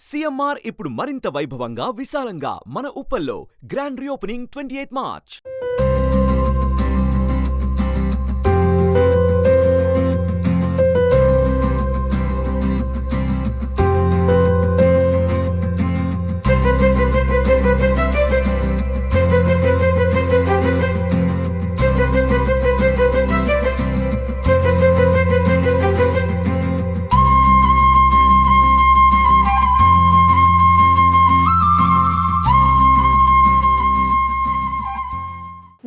CMR ఇప్పుడు మరింత వైభవంగా విశాలంగా మన ఉప్పల్లో గ్రాండ్ రీఓపెనింగ్ 28 మార్చ్.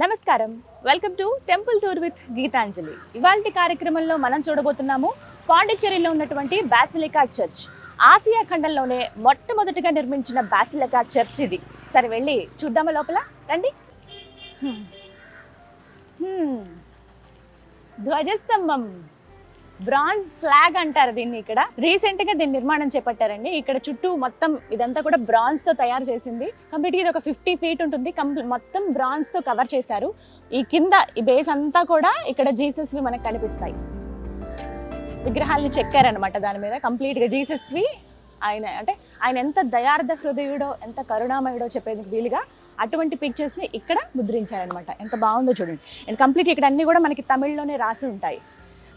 నమస్కారం, welcome to temple tour with Geetanjali. ఇవాల్టి కార్యక్రమంలో మనం చూడబోతున్నాము పాండిచ్చేరిలో ఉన్నటువంటి బాసిలికా చర్చ్. ఆసియా ఖండంలోనే మొట్టమొదటిగా నిర్మించిన బాసిలికా చర్చ్ ఇది. సరే వెళ్ళి చూద్దామా లోపల, రండి. ధ్వజస్తంభం, బ్రాంజ్ ఫ్లాగ్ అంటారు దీన్ని. ఇక్కడ రీసెంట్ గా దీని నిర్మాణం చేపట్టారండి. ఇక్కడ చుట్టూ మొత్తం ఇదంతా కూడా బ్రాంజ్ తో తయారు చేసింది. కంప్లీట్ గా ఇది ఒక 50 feet ఉంటుంది. మొత్తం బ్రాంజ్ తో కవర్ చేశారు. ఈ కింద ఈ బేస్ అంతా కూడా ఇక్కడ జీసస్ వి మనకు కనిపిస్తాయి. విగ్రహాలని చెక్కారనమాట దాని మీద. కంప్లీట్ గా జీసస్ వి ఆయన ఎంత దయార్థ హృదయుడో, ఎంత కరుణామయుడో చెప్పేందుకు వీలుగా అటువంటి పిక్చర్స్ ని ఇక్కడ ముద్రించారనమాట. ఎంత బాగుందో చూడండి. అండ్ కంప్లీట్ ఇక్కడ అన్ని కూడా మనకి తమిళ్లోనే రాసి ఉంటాయి.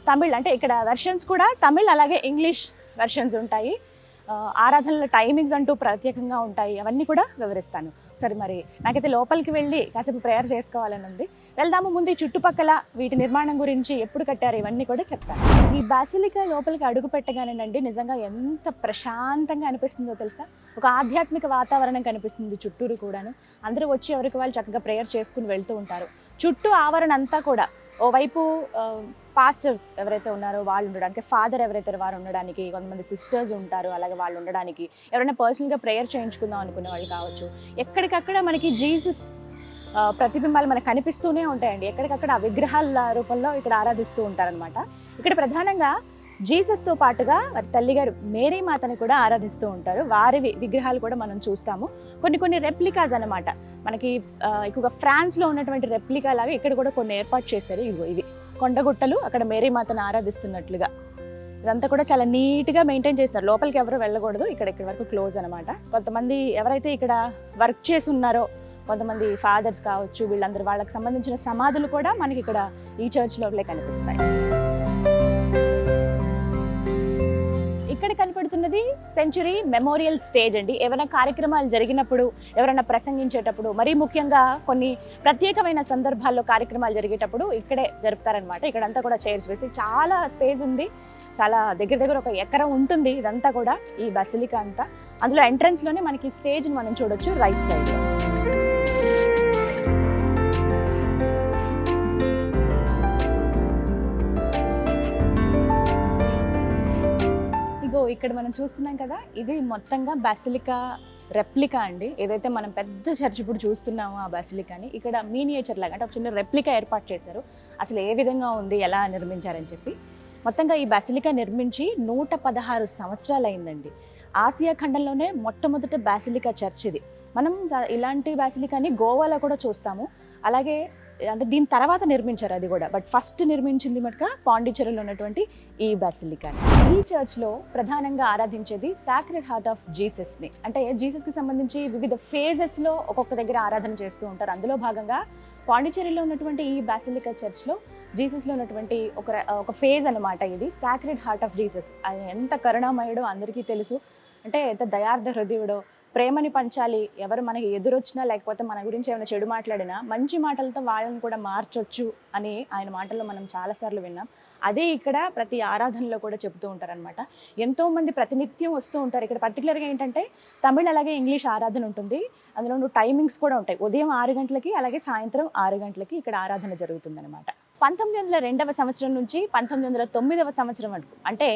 తమిళ్ అంటే ఇక్కడ వెర్షన్స్ కూడా తమిళ్, అలాగే ఇంగ్లీష్ వెర్షన్స్ ఉంటాయి. ఆరాధనల టైమింగ్స్ అంటూ ప్రత్యేకంగా ఉంటాయి. అవన్నీ కూడా వివరిస్తాను. సరే, మరి నాకైతే లోపలికి వెళ్ళి కాసేపు ప్రేయర్ చేసుకోవాలని ఉంది. వెళ్దాము. ముందు ఈ చుట్టుపక్కల వీటి నిర్మాణం గురించి, ఎప్పుడు కట్టారు, ఇవన్నీ కూడా చెప్తాను. ఈ బాసిలికా లోపలికి అడుగు పెట్టగానేనండి నిజంగా ఎంత ప్రశాంతంగా అనిపిస్తుందో తెలుసా. ఒక ఆధ్యాత్మిక వాతావరణం కనిపిస్తుంది చుట్టూరు కూడాను. అందరూ వచ్చి ఎవరికి వాళ్ళు చక్కగా ప్రేయర్ చేసుకుని వెళ్తూ ఉంటారు. చుట్టూ ఆవరణ అంతా కూడా ఓవైపు పాస్టర్స్ ఎవరైతే ఉన్నారో వాళ్ళు ఉండడానికి, ఫాదర్ ఎవరైతే వారు ఉండడానికి, కొంతమంది సిస్టర్స్ ఉంటారు అలాగే వాళ్ళు ఉండడానికి, ఎవరైనా పర్సనల్గా ప్రేయర్ చేయించుకుందాం అనుకునే వాళ్ళు కావచ్చు. ఎక్కడికక్కడ మనకి జీసస్ ప్రతిబింబాలు మనకు కనిపిస్తూనే ఉంటాయండి. ఎక్కడికక్కడ ఆ విగ్రహాల రూపంలో ఇక్కడ ఆరాధిస్తూ ఉంటారనమాట. ఇక్కడ ప్రధానంగా జీసస్తో పాటుగా వారి తల్లిగారు మేరీ మాతని కూడా ఆరాధిస్తూ ఉంటారు. వారి విగ్రహాలు కూడా మనం చూస్తాము. కొన్ని రెప్లికాస్ అనమాట. మనకి ఎక్కువగా ఫ్రాన్స్లో ఉన్నటువంటి రెప్లికా లాగా ఇక్కడ కూడా కొన్ని ఏర్పాటు చేశారు. ఇవి కొండగుట్టలు, అక్కడ మేరీ మాతను ఆరాధిస్తున్నట్లుగా. ఇదంతా కూడా చాలా నీట్గా మెయింటైన్ చేస్తారు. లోపలికి ఎవరు వెళ్ళకూడదు. ఇక్కడ వరకు క్లోజ్ అనమాట. కొంతమంది ఎవరైతే ఇక్కడ వర్క్ చేసి ఉన్నారో, కొంతమంది ఫాదర్స్ కావచ్చు, వీళ్ళందరూ వాళ్ళకి సంబంధించిన సమాధులు కూడా మనకి ఇక్కడ ఈ చర్చ్ లోపలే కనిపిస్తాయి. ఇక్కడ కనపడుతున్నది సెంచురీ మెమోరియల్ స్టేజ్ అండి. ఏమైనా కార్యక్రమాలు జరిగినప్పుడు, ఎవరైనా ప్రసంగించేటప్పుడు, మరీ ముఖ్యంగా కొన్ని ప్రత్యేకమైన సందర్భాల్లో కార్యక్రమాలు జరిగేటప్పుడు ఇక్కడే జరుపుతారనమాట. ఇక్కడంతా కూడా చైర్స్ వేసి చాలా స్పేస్ ఉంది. చాలా దగ్గర ఒక ఎకరం ఉంటుంది ఇదంతా కూడా, ఈ బసిలికా అంతా. అందులో ఎంట్రన్స్లోనే మనకి స్టేజ్ని మనం చూడొచ్చు రైట్ సైడ్. ఇక్కడ మనం చూస్తున్నాం కదా, ఇది మొత్తంగా బాసిలికా రెప్లికా అండి. ఏదైతే మనం పెద్ద చర్చ్ ఇప్పుడు చూస్తున్నామో ఆ బాసిలికాని ఇక్కడ మీనియేచర్ లాగా, అంటే ఒక చిన్న రెప్లికా ఏర్పాటు చేశారు. అసలు ఏ విధంగా ఉంది, ఎలా నిర్మించారని చెప్పి. మొత్తంగా ఈ బాసిలికా నిర్మించి 116 సంవత్సరాలు అయిందండి. ఆసియా ఖండంలోనే మొట్టమొదటి బాసిలికా చర్చ్ ఇది. మనం ఇలాంటి బాసిలికాని గోవాలో కూడా చూస్తాము. అలాగే అంటే దీని తర్వాత నిర్మించారు అది కూడా, బట్ ఫస్ట్ నిర్మించింది మటుక పాండిచ్చేరిలో ఉన్నటువంటి ఈ బాసిలికా. ఈ చర్చ్లో ప్రధానంగా ఆరాధించేది సాక్రెడ్ హార్ట్ ఆఫ్ జీసస్ని. అంటే జీసస్కి సంబంధించి వివిధ ఫేజెస్లో ఒక్కొక్క దగ్గర ఆరాధన చేస్తూ ఉంటారు. అందులో భాగంగా పాండిచ్చేరిలో ఉన్నటువంటి ఈ బాసిలికా చర్చ్లో జీసస్లో ఉన్నటువంటి ఒక ఫేజ్ అనమాట ఇది, సాక్రెడ్ హార్ట్ ఆఫ్ జీసస్. అది ఎంత కరుణామయుడో అందరికీ తెలుసు. అంటే ఎంత దయార్థ హృదయుడో, ప్రేమని పంచాలి. ఎవరు మనకి ఎదురొచ్చినా, లేకపోతే మన గురించి ఏమైనా చెడు మాట్లాడినా మంచి మాటలతో వాళ్ళని కూడా మార్చొచ్చు అని ఆయన మాటల్లో మనం చాలాసార్లు విన్నాం. అదే ఇక్కడ ప్రతి ఆరాధనలో కూడా చెబుతూ ఉంటారనమాట. ఎంతోమంది ప్రతినిత్యం వస్తూ ఉంటారు. ఇక్కడ పర్టికులర్గా ఏంటంటే తమిళ్ అలాగే ఇంగ్లీష్ ఆరాధన ఉంటుంది. అందులో టైమింగ్స్ కూడా ఉంటాయి. ఉదయం 6 గంటలకి అలాగే సాయంత్రం 6 గంటలకి ఇక్కడ ఆరాధన జరుగుతుందన్నమాట. 1902 సంవత్సరం నుంచి 1909 సంవత్సరం వరకు, అంటే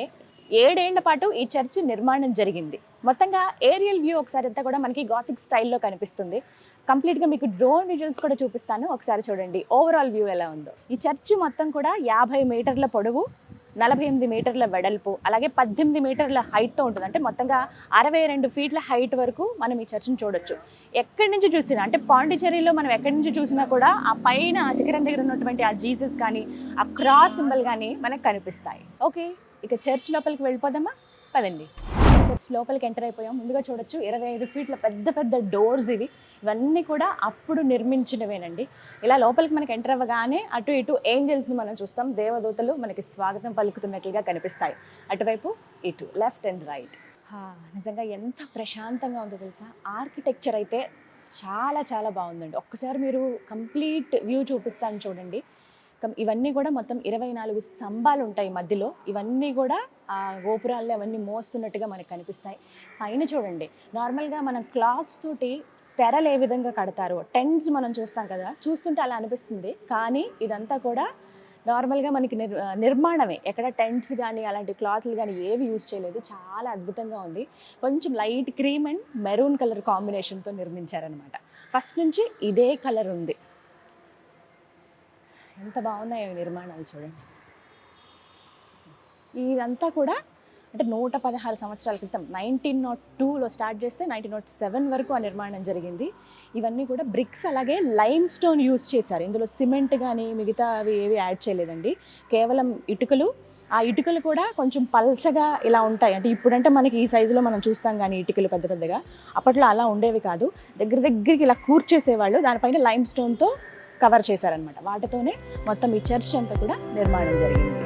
7 ఏళ్ల పాటు ఈ చర్చ్ నిర్మాణం జరిగింది. మొత్తంగా ఏరియల్ వ్యూ ఒకసారి అంతా కూడా మనకి గాథిక్ స్టైల్లో కనిపిస్తుంది. కంప్లీట్గా మీకు డ్రోన్ విజువల్స్ కూడా చూపిస్తాను, ఒకసారి చూడండి ఓవరాల్ వ్యూ ఎలా ఉందో. ఈ చర్చ్ మొత్తం కూడా 50 మీటర్ల పొడవు, 48 మీటర్ల వెడల్పు, అలాగే 18 మీటర్ల హైట్తో ఉంటుంది. అంటే మొత్తంగా 62 ఫీట్ల హైట్ వరకు మనం ఈ చర్చిని చూడొచ్చు. ఎక్కడి నుంచి చూసినా, అంటే పాండిచ్చేరిలో మనం ఎక్కడి నుంచి చూసినా కూడా ఆ పైన ఆ శిఖరం దగ్గర ఉన్నటువంటి ఆ జీసస్ కానీ, ఆ క్రాస్ సింబల్ కానీ మనకు కనిపిస్తాయి. ఓకే, ఇక చర్చ్ లోపలికి వెళ్ళిపోదామా, పదండి. లోపలికి ఎంటర్ అయిపోయాం. ముందుగా చూడొచ్చు 25 ఫీట్ల పెద్ద పెద్ద డోర్స్ ఇవన్నీ కూడా అప్పుడు నిర్మించినవేనండి. ఇలా లోపలికి మనకి ఎంటర్ అవ్వగానే అటు ఇటు ఏంజల్స్ని మనం చూస్తాం. దేవదూతలు మనకి స్వాగతం పలుకుతున్నట్లుగా కనిపిస్తాయి. అటువైపు ఇటు లెఫ్ట్ అండ్ రైట్. నిజంగా ఎంత ప్రశాంతంగా ఉందో తెలుసా. ఆర్కిటెక్చర్ అయితే చాలా చాలా బాగుందండి. ఒక్కసారి మీరు కంప్లీట్ వ్యూ చూపిస్తాను చూడండి. ఇవన్నీ కూడా మొత్తం 24 స్తంభాలు ఉంటాయి మధ్యలో. ఇవన్నీ కూడా ఆ గోపురాల్లో అవన్నీ మోస్తున్నట్టుగా మనకు కనిపిస్తాయి. పైన చూడండి, నార్మల్గా మనం క్లాత్స్ తోటి తెరలు ఏ విధంగా కడతారో, టెంట్స్ మనం చూస్తాం కదా, చూస్తుంటే అలా అనిపిస్తుంది. కానీ ఇదంతా కూడా నార్మల్గా మనకి నిర్మాణమే. ఎక్కడ టెంట్స్ కానీ అలాంటి క్లాత్లు కానీ ఏవి యూజ్ చేయలేదు. చాలా అద్భుతంగా ఉంది. కొంచెం light cream and maroon colour కాంబినేషన్తో నిర్మించారనమాట. ఫస్ట్ నుంచి ఇదే కలర్ ఉంది. ఎంత బాగున్నాయో నిర్మాణాలు చూడండి. ఇదంతా కూడా అంటే 116 సంవత్సరాల క్రితం 1902లో స్టార్ట్ చేస్తే 1907 వరకు ఆ నిర్మాణం జరిగింది. ఇవన్నీ కూడా బ్రిక్స్, అలాగే లైమ్ స్టోన్ యూజ్ చేశారు. ఇందులో సిమెంట్ కానీ మిగతా అవి ఏవి యాడ్ చేయలేదండి. కేవలం ఇటుకలు. ఆ ఇటుకలు కూడా కొంచెం పల్చగా ఇలా ఉంటాయి. అంటే ఇప్పుడంటే మనకి ఈ సైజులో మనం చూస్తాం కానీ ఇటుకలు పెద్ద పెద్దగా, అప్పట్లో అలా ఉండేవి కాదు. దగ్గరికి ఇలా కూర్చేసేవాళ్ళు. దానిపైన లైమ్ స్టోన్తో కవర్ చేశారనమాట. వాటితోనే మొత్తం ఈ చర్చ్ అంతా కూడా నిర్మాణం జరిగింది.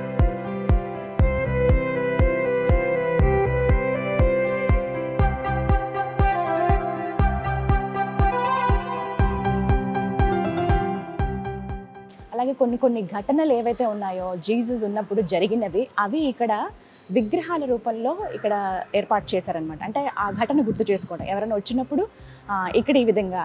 అలాగే కొన్ని ఘటనలు ఏవైతే ఉన్నాయో జీసస్ ఉన్నప్పుడు జరిగినవి, అవి ఇక్కడ విగ్రహాల రూపంలో ఇక్కడ ఏర్పాటు చేశారనమాట. అంటే ఆ ఘటన గుర్తు చేసుకోవడం. ఎవరైనా వచ్చినప్పుడు ఇక్కడ ఈ విధంగా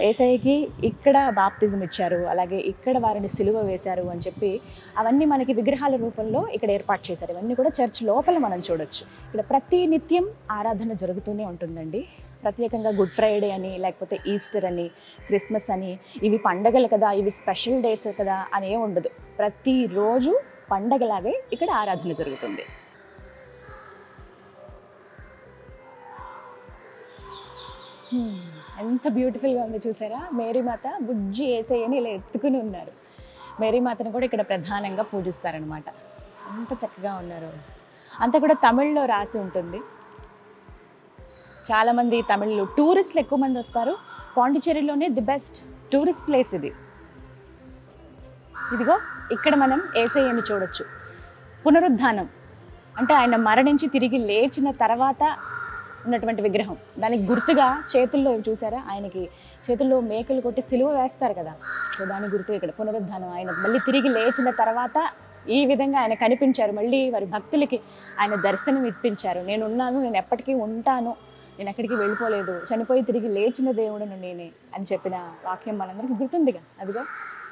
యేసయ్యకి ఇక్కడ బాప్తిజం ఇచ్చారు, అలాగే ఇక్కడ వారిని సిలువ వేశారు అని చెప్పి అవన్నీ మనకి విగ్రహాల రూపంలో ఇక్కడ ఏర్పాటు చేశారు. ఇవన్నీ కూడా చర్చ్ లోపల మనం చూడొచ్చు. ఇక్కడ ప్రతి నిత్యం ఆరాధన జరుగుతూనే ఉంటుందండి. ప్రత్యేకంగా గుడ్ ఫ్రైడే అని, లేకపోతే ఈస్టర్ అని, క్రిస్మస్ అని, ఇవి పండగలు కదా, ఇవి స్పెషల్ డేస్ కదా అని ఏం ఉండదు. ప్రతిరోజు పండగలాగే ఇక్కడ ఆరాధన జరుగుతుంది. ఎంత బ్యూటిఫుల్గా ఉంది చూసారా. మేరీమాత బుజ్జి యేసయ్యని ఇలా ఎత్తుకుని ఉన్నారు. మేరీమాతను కూడా ఇక్కడ ప్రధానంగా పూజిస్తారనమాట. ఎంత చక్కగా ఉన్నారు. అంతా కూడా తమిళ్లో రాసి ఉంటుంది. చాలామంది తమిళ్లు టూరిస్టులు ఎక్కువ మంది వస్తారు. పాండిచ్చేరిలోనే ది బెస్ట్ టూరిస్ట్ ప్లేస్ ఇది. ఇదిగో ఇక్కడ మనం యేసయ్యని చూడొచ్చు. పునరుద్ధానం అంటే ఆయన మరణించి తిరిగి లేచిన తర్వాత ఉన్నటువంటి విగ్రహం. దానికి గుర్తుగా చేతుల్లో చూసారా, ఆయనకి చేతుల్లో మేకలు కొట్టి సిలువ వేస్తారు కదా, సో దాని గుర్తు ఇక్కడ పునరుద్ధానం. ఆయన మళ్ళీ తిరిగి లేచిన తర్వాత ఈ విధంగా ఆయన కనిపించారు. మళ్ళీ వారి భక్తులకి ఆయన దర్శనం ఇప్పించారు. నేనున్నాను, నేను ఎప్పటికీ ఉంటాను, నేను ఎక్కడికి వెళ్ళిపోలేదు, చనిపోయి తిరిగి లేచిన దేవుడును నేనే అని చెప్పిన వాక్యం మనందరికీ గుర్తుందిగా. అదిగో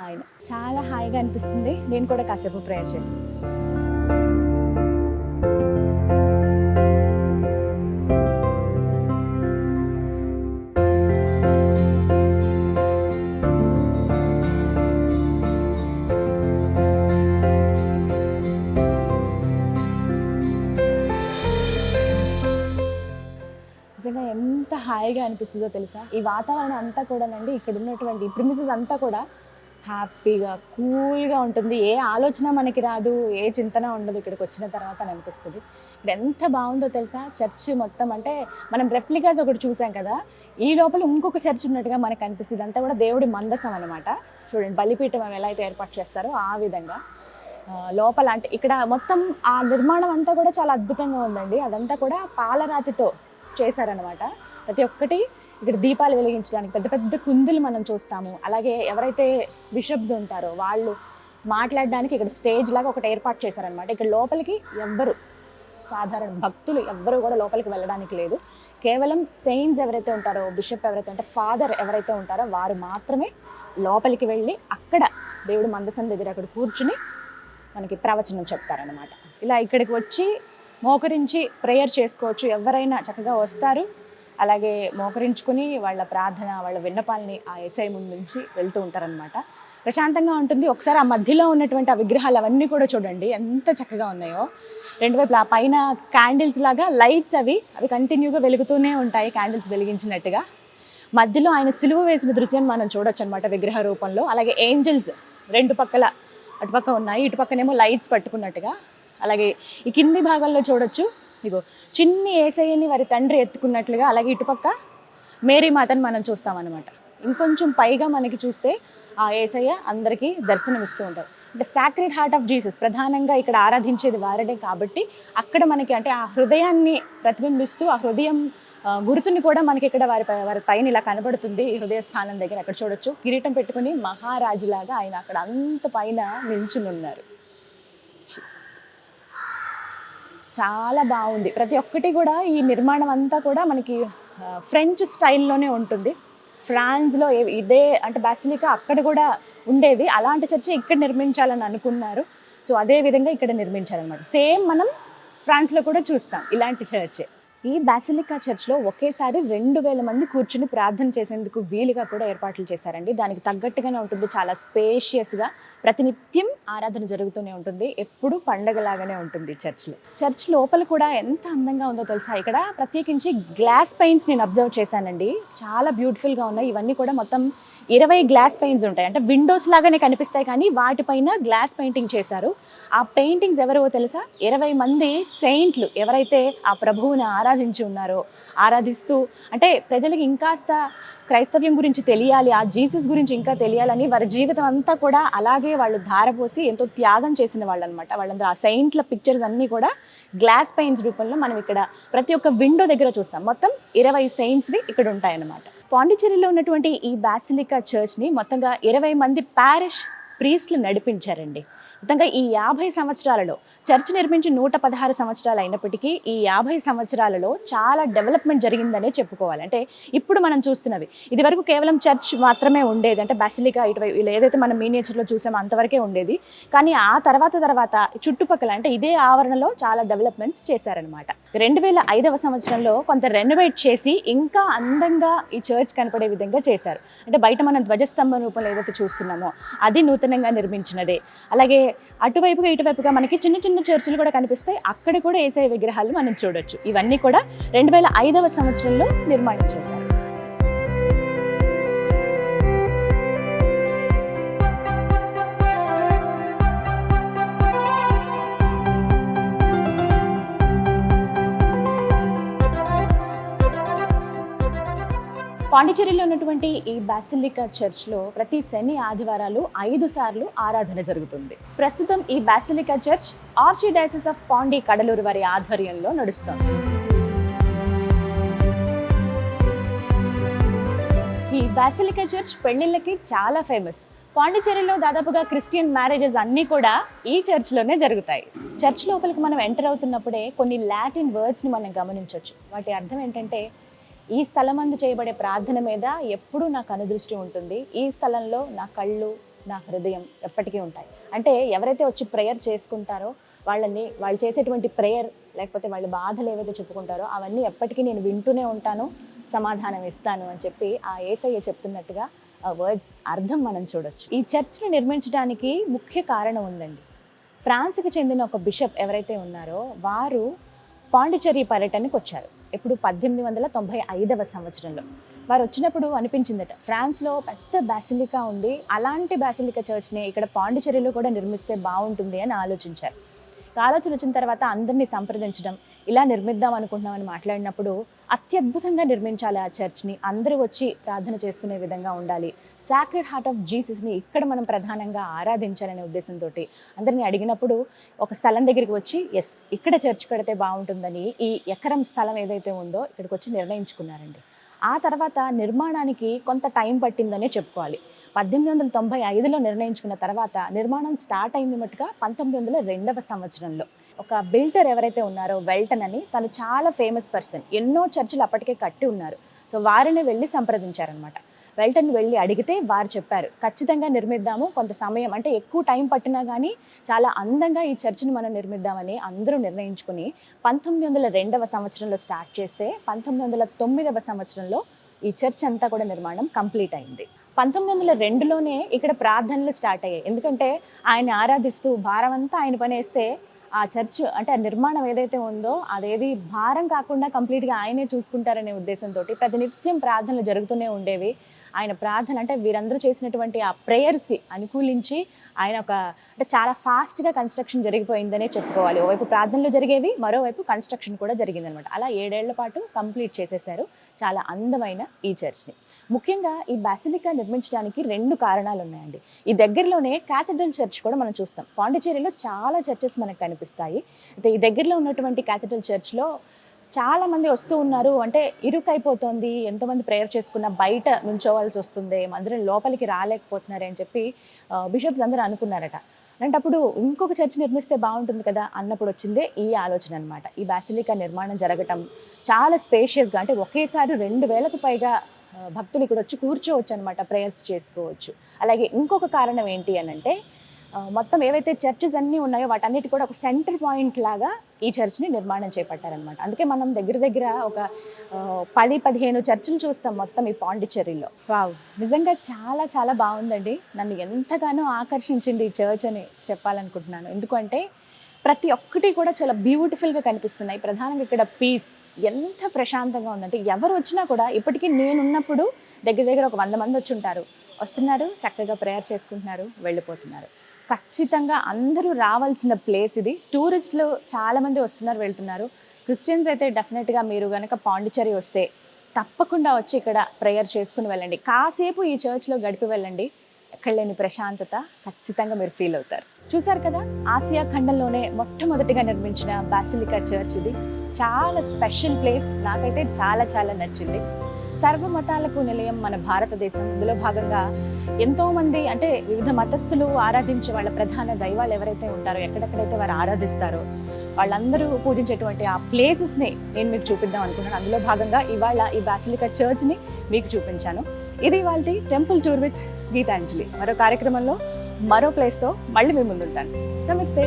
ఆయన. చాలా హాయిగా అనిపిస్తుంది. నేను కూడా కాసేపు ప్రేయర్ చేశాను. నిజంగా ఎంత హాయిగా అనిపిస్తుందో తెలుసా. ఈ వాతావరణం అంతా కూడానండి, ఇక్కడ ఉన్నటువంటి ప్రిమిసెస్ అంతా కూడా హ్యాపీగా కూల్గా ఉంటుంది. ఏ ఆలోచన మనకి రాదు, ఏ చింతన ఉండదు ఇక్కడికి వచ్చిన తర్వాత అని అనిపిస్తుంది. ఇక్కడ ఎంత బాగుందో తెలుసా. చర్చ్ మొత్తం అంటే మనం రెప్లికాస్ ఒకటి చూసాం కదా, ఈ లోపల ఇంకొక చర్చ్ ఉన్నట్టుగా మనకు అనిపిస్తుంది. అంతా కూడా దేవుడి మందసం అనమాట. చూడండి, బలిపీఠం ఎలా అయితే ఏర్పాటు చేస్తారో ఆ విధంగా లోపల. అంటే ఇక్కడ మొత్తం ఆ నిర్మాణం అంతా కూడా చాలా అద్భుతంగా ఉందండి. అదంతా కూడా పాలరాతితో చేశారనమాట. ప్రతి ఒక్కటి ఇక్కడ దీపాలు వెలిగించడానికి పెద్ద పెద్ద కుందులు మనం చూస్తాము. అలాగే ఎవరైతే బిషప్స్ ఉంటారో వాళ్ళు మాట్లాడడానికి ఇక్కడ స్టేజ్ లాగా ఒకటి ఏర్పాటు చేశారనమాట. ఇక్కడ లోపలికి ఎవ్వరు, సాధారణ భక్తులు ఎవ్వరూ కూడా లోపలికి వెళ్ళడానికి లేదు. కేవలం సెయింట్స్ ఎవరైతే ఉంటారో, బిషప్ ఎవరైతే అంటే ఫాదర్ ఎవరైతే ఉంటారో వారు మాత్రమే లోపలికి వెళ్ళి అక్కడ దేవుడు మందసం దగ్గర అక్కడ కూర్చుని మనకి ప్రవచనం చెప్తారనమాట. ఇలా ఇక్కడికి వచ్చి మోకరించి ప్రేయర్ చేసుకోవచ్చు. ఎవరైనా చక్కగా వస్తారు, అలాగే మోకరించుకుని వాళ్ళ ప్రార్థన, వాళ్ళ విన్నపాలని ఆ యేసయ్య ముందు నుంచి వెళ్తూ ఉంటారనమాట. ప్రశాంతంగా ఉంటుంది. ఒకసారి ఆ మధ్యలో ఉన్నటువంటి ఆ విగ్రహాలు అవన్నీ కూడా చూడండి ఎంత చక్కగా ఉన్నాయో. రెండు వైపులా ఆ పైన క్యాండిల్స్ లాగా లైట్స్ అవి కంటిన్యూగా వెలుగుతూనే ఉంటాయి, క్యాండిల్స్ వెలిగించినట్టుగా. మధ్యలో ఆయన సిలువ వేసిన దృశ్యాన్ని మనం చూడొచ్చు అనమాట విగ్రహ రూపంలో. అలాగే ఏంజల్స్ రెండు పక్కల, అటుపక్క ఉన్నాయి, ఇటుపక్కనేమో లైట్స్ పట్టుకున్నట్టుగా. అలాగే ఈ కింది భాగాల్లో చూడొచ్చు ఇగో చిన్ని యేసయ్యని వారి తండ్రి ఎత్తుకున్నట్లుగా, అలాగే ఇటుపక్క మేరీ మాతని మనం చూస్తామన్నమాట. ఇంకొంచెం పైగా మనకి చూస్తే ఆ యేసయ్య అందరికీ దర్శనమిస్తూ ఉంటారు. అంటే సాక్రెడ్ హార్ట్ ఆఫ్ జీసస్ ప్రధానంగా ఇక్కడ ఆరాధించేది వారడే కాబట్టి అక్కడ మనకి అంటే ఆ హృదయాన్ని ప్రతిబింబిస్తూ ఆ హృదయం గుర్తుని కూడా మనకి ఇక్కడ వారి పైన ఇలా కనబడుతుంది. ఈ హృదయ స్థానం దగ్గర అక్కడ చూడొచ్చు, కిరీటం పెట్టుకుని మహారాజులాగా ఆయన అక్కడ అంత పైన నిల్చుని ఉన్నారు. చాలా బాగుంది. ప్రతి ఒక్కటి కూడా ఈ నిర్మాణం అంతా కూడా మనకి ఫ్రెంచ్ స్టైల్లోనే ఉంటుంది. ఫ్రాన్స్లో ఇదే అంటే బాసిలికా అక్కడ కూడా ఉండేది, అలాంటి చర్చ్ ఇక్కడ నిర్మించాలని అనుకున్నారు. సో అదే విధంగా ఇక్కడ నిర్మించారనమాట. సేమ్ మనం ఫ్రాన్స్లో కూడా చూస్తాం ఇలాంటి చర్చ్. ఈ బాసిలికా చర్చ్లో ఒకేసారి 2000 మంది కూర్చుని ప్రార్థన చేసేందుకు వీలుగా కూడా ఏర్పాట్లు చేశారండి. దానికి తగ్గట్టుగానే ఉంటుంది, చాలా స్పేషియస్గా ప్రతినిత్యం ఆరాధన జరుగుతూనే ఉంటుంది. ఎప్పుడు పండగలాగానే ఉంటుంది చర్చ్లో. చర్చ్ లోపల కూడా ఎంత అందంగా ఉందో తెలుసా? ఇక్కడ ప్రత్యేకించి గ్లాస్ పెయింట్స్ నేను అబ్జర్వ్ చేశానండి, చాలా బ్యూటిఫుల్గా ఉన్నాయి. ఇవన్నీ కూడా మొత్తం 20 గ్లాస్ పెయింట్స్ ఉంటాయి, అంటే విండోస్ లాగానే కనిపిస్తాయి కానీ వాటిపైన గ్లాస్ పెయింటింగ్ చేశారు. ఆ పెయింటింగ్స్ ఎవరో తెలుసా? 20 మంది సెయింట్లు ఎవరైతే ఆ ప్రభువుని ఆరాధించి ఉన్నారో, ఆరాధిస్తూ అంటే ప్రజలకి ఇంకాస్త క్రైస్తవ్యం గురించి తెలియాలి, ఆ జీసస్ గురించి ఇంకా తెలియాలని వారి జీవితం అంతా కూడా అలాగే వాళ్ళు ధారపోసి ఎంతో త్యాగం చేసిన వాళ్ళు అనమాట. వాళ్ళందరూ ఆ సెయింట్ల పిక్చర్స్ అన్నీ కూడా గ్లాస్ పెయింట్స్ రూపంలో మనం ఇక్కడ ప్రతి ఒక్క విండో దగ్గర చూస్తాం. మొత్తం 20 సెయింట్స్వి ఇక్కడ ఉంటాయన్నమాట. పాండిచ్చేరిలో ఉన్నటువంటి ఈ బాసిలికా చర్చ్ని మొత్తంగా 20 మంది పారిష్ ప్రీస్ట్లు నడిపించారండి. మొత్తంగా ఈ 50 సంవత్సరాలలో చర్చ్ నిర్మించి 116 సంవత్సరాలు అయినప్పటికీ ఈ 50 సంవత్సరాలలో చాలా డెవలప్మెంట్ జరిగిందనే చెప్పుకోవాలి. అంటే ఇప్పుడు మనం చూస్తున్నవి ఇది వరకు కేవలం చర్చ్ మాత్రమే ఉండేది, అంటే బాసిలికా ఇటువైపు ఏదైతే మనం మినియేచర్లో చూసామో అంతవరకే ఉండేది. కానీ ఆ తర్వాత చుట్టుపక్కల అంటే ఇదే ఆవరణలో చాలా డెవలప్మెంట్స్ చేశారనమాట. 2005వ సంవత్సరంలో కొంత రెనోవేట్ చేసి ఇంకా అందంగా ఈ చర్చ్ కనపడే విధంగా చేశారు. అంటే బయట మనం ధ్వజస్తంభం రూపంలో ఏదైతే చూస్తున్నామో అది నూతనంగా నిర్మించినదే. అలాగే అటువైపుగా ఇటువైపుగా మనకి చిన్న చిన్న చర్చిలు కూడా కనిపిస్తాయి, అక్కడ కూడా యేసయ్య విగ్రహాలు మనం చూడొచ్చు. ఇవన్నీ కూడా 2005వ సంవత్సరంలో నిర్మాణం చేశారు. పాండిచ్చేరిలో ఉన్నటువంటి ఈ బాసిలికా చర్చ్లో ప్రతి శని ఆదివారాలు 5 సార్లు ఆరాధన జరుగుతుంది. ప్రస్తుతం ఈ బాసిలికా చర్చ్ ఆర్చిడయాసిస్ ఆఫ్ పాండి కడలూరు వారి ఆధ్వర్యంలో నడుస్తుంది. ఈ బాసిలికా చర్చ్ పెళ్లిళ్ళకి చాలా ఫేమస్. పాండిచ్చేరిలో దాదాపుగా క్రిస్టియన్ మ్యారేజెస్ అన్నీ కూడా ఈ చర్చ్లోనే జరుగుతాయి. చర్చ్ లోపలికి మనం ఎంటర్ అవుతున్నప్పుడే కొన్ని లాటిన్ వర్డ్స్ని మనం గమనించవచ్చు. వాటి అర్థం ఏంటంటే, ఈ స్థలమందు చేయబడే ప్రార్థన మీద ఎప్పుడూ నా కనుదృష్టి ఉంటుంది, ఈ స్థలంలో నా కళ్ళు నా హృదయం ఎప్పటికీ ఉంటాయి. అంటే ఎవరైతే వచ్చి ప్రేయర్ చేసుకుంటారో వాళ్ళు చేసేటువంటి ప్రేయర్ లేకపోతే వాళ్ళ బాధలు ఏవైతే చెప్పుకుంటారో అవన్నీ ఎప్పటికీ నేను వింటూనే ఉంటాను, సమాధానం ఇస్తాను అని చెప్పి ఆ యేసయ్య చెప్తున్నట్టుగా ఆ వర్డ్స్ అర్థం మనం చూడొచ్చు. ఈ చర్చ్ని నిర్మించడానికి ముఖ్య కారణం ఉందండి. ఫ్రాన్స్కి చెందిన ఒక బిషప్ ఎవరైతే ఉన్నారో వారు పాండిచ్చేరి పర్యటనకు వచ్చారు. ఇప్పుడు 1895వ సంవత్సరంలో వారు వచ్చినప్పుడు అనిపించిందట, ఫ్రాన్స్లో పెద్ద బాసిలికా ఉంది, అలాంటి బాసిలికా చర్చ్ని ఇక్కడ పాండిచ్చేరిలో కూడా నిర్మిస్తే బాగుంటుంది అని ఆలోచించారు. ఆలోచన వచ్చిన తర్వాత అందరినీ సంప్రదించడం, ఇలా నిర్మిద్దాం అనుకుంటున్నామని మాట్లాడినప్పుడు అత్యద్భుతంగా నిర్మించాలి ఆ చర్చ్ని, అందరూ వచ్చి ప్రార్థన చేసుకునే విధంగా ఉండాలి, సాక్రెడ్ హార్ట్ ఆఫ్ జీసస్ని ఇక్కడ మనం ప్రధానంగా ఆరాధించాలనే ఉద్దేశంతో అందరినీ అడిగినప్పుడు ఒక స్థలం దగ్గరికి వచ్చి ఇక్కడ చర్చ్ కడితే బాగుంటుందని ఈ ఎకరం స్థలం ఏదైతే ఉందో ఇక్కడికి వచ్చి నిర్ణయించుకున్నారండి. ఆ తర్వాత నిర్మాణానికి కొంత టైం పట్టిందనే చెప్పుకోవాలి. 1895లో నిర్ణయించుకున్న తర్వాత నిర్మాణం స్టార్ట్ అయింది మట్టుగా 1902వ సంవత్సరంలో. ఒక బిల్డర్ ఎవరైతే ఉన్నారో వెల్టన్ అని, తను చాలా ఫేమస్ పర్సన్, ఎన్నో చర్చిలు అప్పటికే కట్టి ఉన్నారు. సో వారిని వెళ్ళి సంప్రదించారనమాట. వెల్టన్ వెళ్ళి అడిగితే వారు చెప్పారు, ఖచ్చితంగా నిర్మిద్దాము, కొంత సమయం అంటే ఎక్కువ టైం పట్టినా కానీ చాలా అందంగా ఈ చర్చిని మనం నిర్మిద్దామని అందరూ నిర్ణయించుకుని 1902వ సంవత్సరంలో స్టార్ట్ చేస్తే 1909వ సంవత్సరంలో ఈ చర్చ్ అంతా కూడా నిర్మాణం కంప్లీట్ అయింది. 1902లోనే ఇక్కడ ప్రార్థనలు స్టార్ట్ అయ్యాయి. ఎందుకంటే ఆయన ఆరాధిస్తూ భారం అంతా ఆయన పని వేస్తే ఆ చర్చ్ అంటే ఆ నిర్మాణం ఏదైతే ఉందో అదేది భారం కాకుండా కంప్లీట్గా ఆయనే చూసుకుంటారనే ఉద్దేశంతో ప్రతినిత్యం ప్రార్థనలు జరుగుతూనే ఉండేవి. ఆయన ప్రార్థన అంటే వీరందరూ చేసినటువంటి ఆ ప్రేయర్స్కి అనుకూలించి ఆయన అంటే చాలా ఫాస్ట్గా కన్స్ట్రక్షన్ జరిగిపోయిందనే చెప్పుకోవాలి. ఓవైపు ప్రార్థనలు జరిగేవి, మరోవైపు కన్స్ట్రక్షన్ కూడా జరిగిందనమాట. అలా 7 ఏళ్ల పాటు కంప్లీట్ చేసేసారు చాలా అందమైన ఈ చర్చ్ని. ముఖ్యంగా ఈ బాసిలికా నిర్మించడానికి 2 కారణాలు ఉన్నాయండి. ఈ దగ్గరలోనే క్యాథడ్రల్ చర్చ్ కూడా మనం చూస్తాం. పాండిచ్చేరిలో చాలా చర్చెస్ మనకు కనిపిస్తాయి. అయితే ఈ దగ్గరలో ఉన్నటువంటి క్యాథడ్రల్ చర్చ్లో చాలా మంది వస్తూ ఉన్నారు. అంటే ఇరుకైపోతుంది, ఎంతోమంది ప్రేయర్ చేసుకున్న బయట నుంచోవాల్సి వస్తుంది, మందిరం లోపలికి రాలేకపోతున్నారు అని చెప్పి బిషప్స్ అందరూ అనుకున్నారట. అలాంటప్పుడు ఇంకొక చర్చ్ నిర్మిస్తే బాగుంటుంది కదా అన్నప్పుడు వచ్చిందే ఈ ఆలోచన అనమాట. ఈ బాసిలికా నిర్మాణం జరగటం చాలా స్పేషియస్గా, అంటే ఒకేసారి 2000కు పైగా భక్తులు ఇక్కడ వచ్చి కూర్చోవచ్చు అనమాట, ప్రేయర్స్ చేసుకోవచ్చు. అలాగే ఇంకొక కారణం ఏంటి అని అంటే మొత్తం ఏవైతే చర్చెస్ అన్నీ ఉన్నాయో వాటన్నిటి కూడా ఒక సెంటర్ పాయింట్ లాగా ఈ చర్చ్ని నిర్మాణం చేపట్టారనమాట. అందుకే మనం దగ్గర ఒక 10-15 చర్చిలు చూస్తాం మొత్తం ఈ పాండిచ్చేరిలో. వావ్, నిజంగా చాలా చాలా బాగుందండి. నన్ను ఎంతగానో ఆకర్షించింది ఈ చర్చ్ అని చెప్పాలనుకుంటున్నాను. ఎందుకంటే ప్రతి ఒక్కటి కూడా చాలా బ్యూటిఫుల్గా కనిపిస్తున్నాయి. ప్రధానంగా ఇక్కడ పీస్ ఎంత ప్రశాంతంగా ఉందంటే ఎవరు వచ్చినా కూడా, ఇప్పటికీ నేనున్నప్పుడు దగ్గర ఒక 100 మంది వచ్చి ఉంటారు. వస్తున్నారు, చక్కగా ప్రేయర్ చేసుకుంటున్నారు, వెళ్ళిపోతున్నారు. ఖచ్చితంగా అందరూ రావాల్సిన ప్లేస్ ఇది. టూరిస్టులు చాలామంది వస్తున్నారు, వెళ్తున్నారు. క్రిస్టియన్స్ అయితే డెఫినెట్గా మీరు కనుక పాండిచ్చేరి వస్తే తప్పకుండా వచ్చి ఇక్కడ ప్రేయర్ చేసుకుని వెళ్ళండి. కాసేపు ఈ చర్చ్లో గడిపి వెళ్ళండి. ఎక్కడ లేని ప్రశాంతత ఖచ్చితంగా మీరు ఫీల్ అవుతారు. చూసారు కదా, ఆసియా ఖండంలోనే మొట్టమొదటిగా నిర్మించిన బాసిలికా చర్చ్ ఇది. చాలా స్పెషల్ ప్లేస్, నాకైతే చాలా చాలా నచ్చింది. సర్వమతాలకు నిలయం మన భారతదేశం. ఇందులో భాగంగా ఎంతోమంది అంటే వివిధ మతస్థులు ఆరాధించే వాళ్ళ ప్రధాన దైవాలు ఎవరైతే ఉంటారో, ఎక్కడెక్కడైతే వారు ఆరాధిస్తారో వాళ్ళందరూ పూజించేటువంటి ఆ ప్లేసెస్ని నేను మీకు చూపిద్దాం అనుకున్నాను. అందులో భాగంగా ఇవాళ ఈ బాసిలికా చర్చ్ని మీకు చూపించాను. ఇది ఇవాల్టి టెంపుల్ టూర్ విత్ గీతాంజలి. మరో కార్యక్రమంలో మరో ప్లేస్తో మళ్ళీ మీ ముందుంటాను. నమస్తే.